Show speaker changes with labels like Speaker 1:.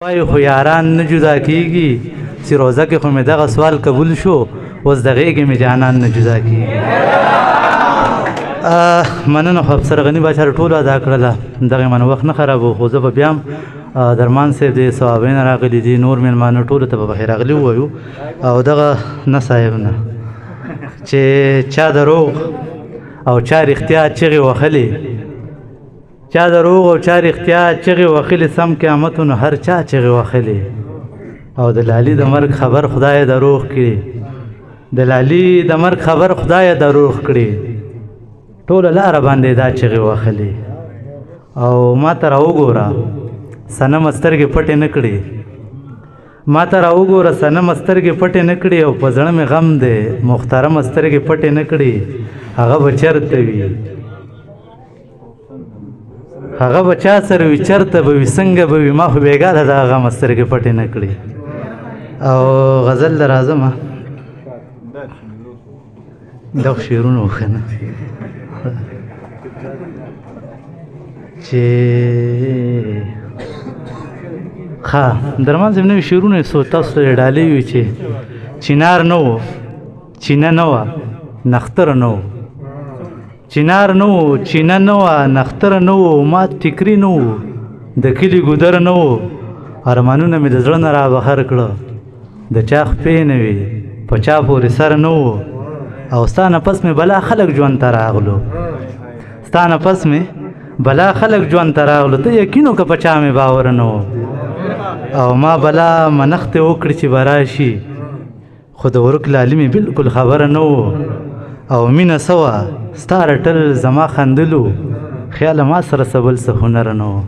Speaker 1: وای خو یاران نه جدا کیږي چې روزه کې خو مې دغه سوال قبول شو اوس د غېږې مې جانان نه جدا کیږي. مننه خو افسر غني باچا ټولو ادا کړله دغه من وخت نه خرابو خو زه به بیا هم درمان صاحب د صوابین راغلي دي نور مېلمانه ټولو ته به بخیر راغلي ووایو او دغه نه صاحب نه چې چا دروغ او چا رښتیا چغې وهلې چا دروغ او چا رښتیا چغې وهلې سم قیامتونو هر چا چغې وهلې او د لالي د مرګ خبر خدای دروغ کړي د لالي د مرګ خبر خدای دروغ کړي ټوله لاره باندې دا چغې وهلې او ما ته راوګوره صنم سترګې پټې نه کړي ما ته راوګوره صنم سترګې پټې نه کړي او په زړه مې غم دی محترم سترګې پټې نه کړي هغه به چېرته وي هغه به چا سره وي چېرته به وي څنګه به وي ما خو بېګا د هغه غم سترګې پټې نه کړي او غزل له راځمه دغه شعرونه وښه چې ښه درمان صاحب نوي شعرونه څو تاسو ته ډالۍ وي چې چینار نه و چینه نه وه نختره نه و چینار نه و چینه نه وه نختره نه و ما ټیکري نه و د کلي ګودر نه و ارمانونه مې د زړه نه رابهر کړه د چا خپې نه وي په چا پورې سر نه و او ستا نه پس مې بلا خلک ژوند ته راغلو ستا نه پس مې بلا خلک ژوند ته راغلو ته یقین وکړه په چا مې باور نه و او ما بلا منختې وکړې چې به راشي خو د ورک لالي مې بلکل خبره نه و او مینه څه وه ستا رټل زما خندلو خیاله ما سره څه بل څه هنر نه و